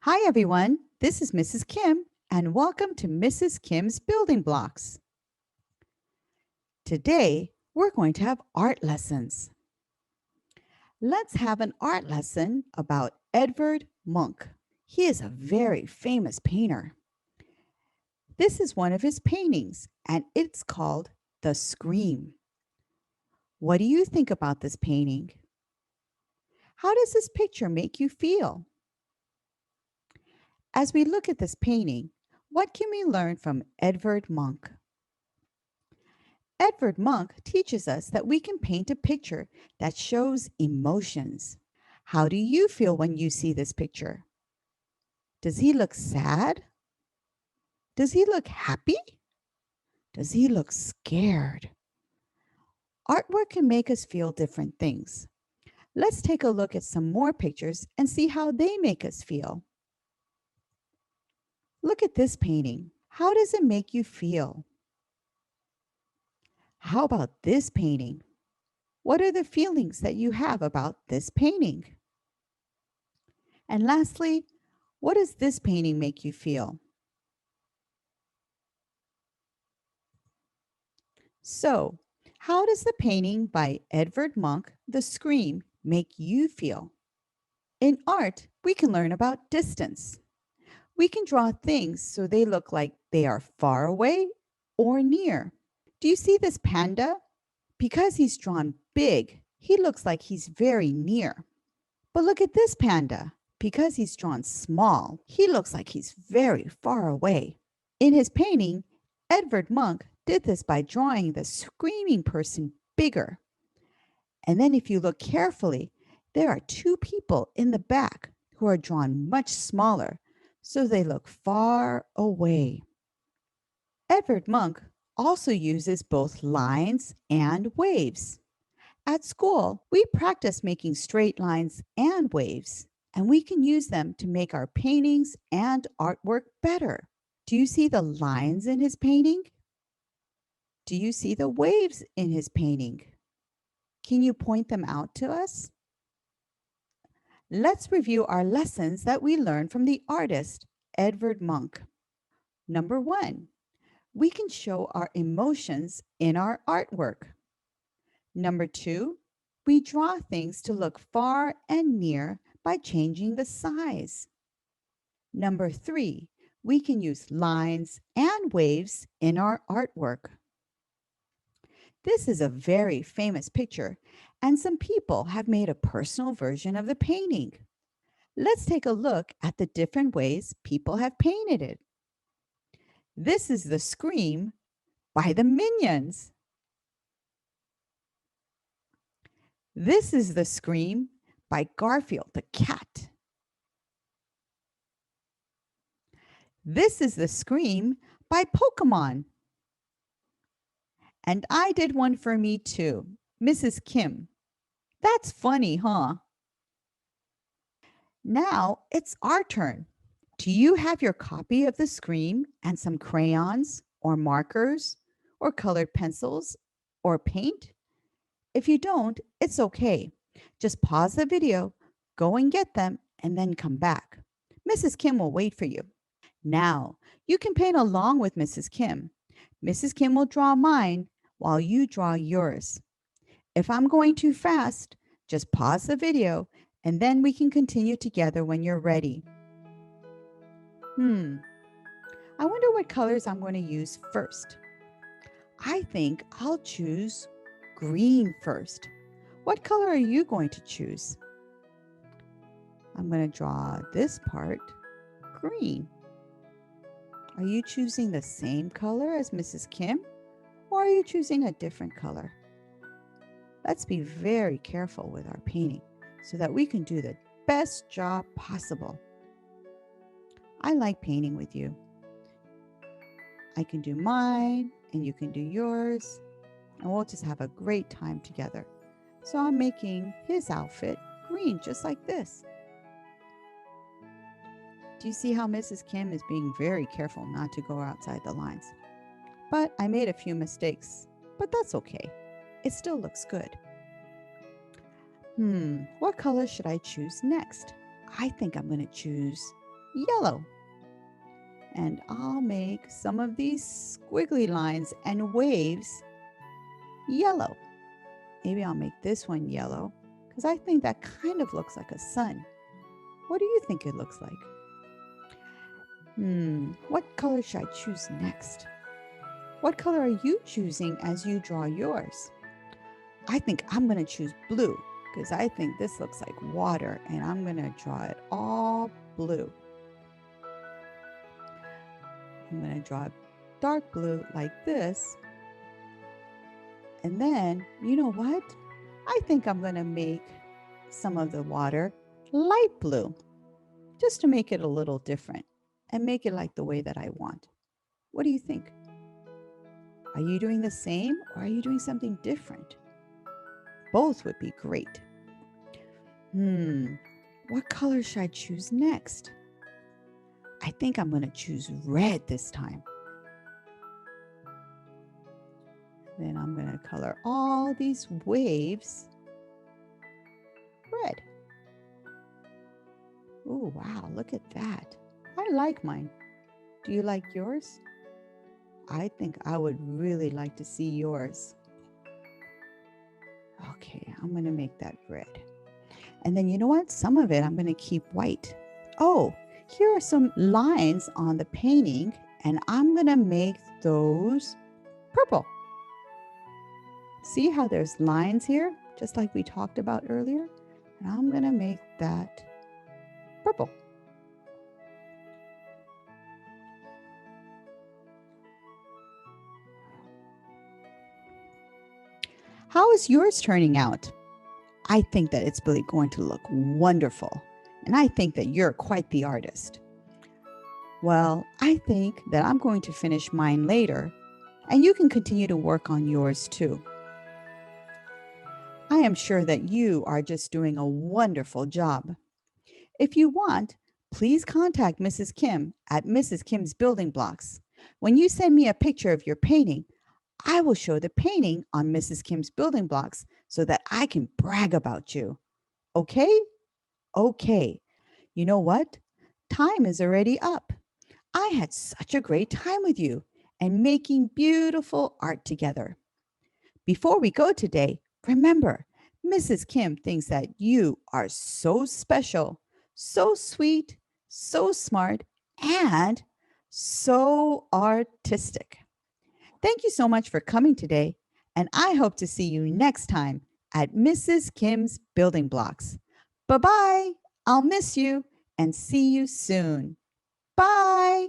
Hi, everyone. This is Mrs. Kim, and welcome to Mrs. Kim's Building Blocks. Today, we're going to have art lessons. Let's have an art lesson about Edvard Munch. He is a very famous painter. This is one of his paintings, and it's called The Scream. What do you think about this painting? How does this picture make you feel? As we look at this painting, what can we learn from Edvard Munch? Edvard Munch teaches us that we can paint a picture that shows emotions. How do you feel when you see this picture? Does he look sad? Does he look happy? Does he look scared? Artwork can make us feel different things. Let's take a look at some more pictures and see how they make us feel. Look at this painting. How does it make you feel? How about this painting? What are the feelings that you have about this painting? And lastly, what does this painting make you feel? So, how does the painting by Edvard Munch, The Scream, make you feel? In art, we can learn about distance. We can draw things so they look like they are far away or near. Do you see this panda? Because he's drawn big, he looks like he's very near. But look at this panda. Because he's drawn small, he looks like he's very far away. In his painting, Edvard Munch did this by drawing the screaming person bigger. And then if you look carefully, there are two people in the back who are drawn much smaller, so they look far away. Edvard Munch also uses both lines and waves. At school, we practice making straight lines and waves, and we can use them to make our paintings and artwork better. Do you see the lines in his painting? Do you see the waves in his painting? Can you point them out to us? Let's review our lessons that we learned from the artist, Edvard Munch. Number 1, we can show our emotions in our artwork. Number 2, we draw things to look far and near by changing the size. Number 3, we can use lines and waves in our artwork. This is a very famous picture, and some people have made a personal version of the painting. Let's take a look at the different ways people have painted it. This is The Scream by the Minions. This is The Scream by Garfield the cat. This is The Scream by Pokemon. And I did one for me too, Mrs. Kim. That's funny, huh? Now it's our turn. Do you have your copy of The Scream and some crayons or markers or colored pencils or paint? If you don't, it's okay. Just pause the video, go and get them, and then come back. Mrs. Kim will wait for you. Now, you can paint along with Mrs. Kim. Mrs. Kim will draw mine while you draw yours. If I'm going too fast, just pause the video and then we can continue together when you're ready. I wonder what colors I'm going to use first. I think I'll choose green first. What color are you going to choose? I'm going to draw this part green. Are you choosing the same color as Mrs. Kim, or are you choosing a different color? Let's be very careful with our painting so that we can do the best job possible. I like painting with you. I can do mine and you can do yours, and we'll just have a great time together. So I'm making his outfit green, just like this. Do you see how Mrs. Kim is being very careful not to go outside the lines? But I made a few mistakes, but that's okay. It still looks good. What color should I choose next? I think I'm going to choose yellow. And I'll make some of these squiggly lines and waves yellow. Maybe I'll make this one yellow because I think that kind of looks like a sun. What do you think it looks like? What color should I choose next? What color are you choosing as you draw yours? I think I'm going to choose blue because I think this looks like water and I'm going to draw it all blue. I'm going to draw dark blue like this. And then, you know what? I think I'm going to make some of the water light blue just to make it a little different and make it like the way that I want. What do you think? Are you doing the same or are you doing something different? Both would be great. What color should I choose next? I think I'm going to choose red this time. Then I'm going to color all these waves red. Oh, wow, look at that. I like mine. Do you like yours? I think I would really like to see yours. Okay, I'm going to make that red. And then you know what? Some of it I'm going to keep white. Oh, here are some lines on the painting, and I'm going to make those purple. See how there's lines here, just like we talked about earlier? And I'm going to make that purple. How is yours turning out? I think that it's really going to look wonderful. And I think that you're quite the artist. Well, I think that I'm going to finish mine later, and you can continue to work on yours too. I am sure that you are just doing a wonderful job. If you want, please contact Mrs. Kim at Mrs. Kim's Building Blocks. When you send me a picture of your painting, I will show the painting on Mrs. Kim's Building Blocks so that I can brag about you. Okay? Okay. You know what? Time is already up. I had such a great time with you and making beautiful art together. Before we go today, remember, Mrs. Kim thinks that you are so special, so sweet, so smart, and so artistic. Thank you so much for coming today, and I hope to see you next time at Mrs. Kim's Building Blocks. Bye-bye. I'll miss you and see you soon. Bye.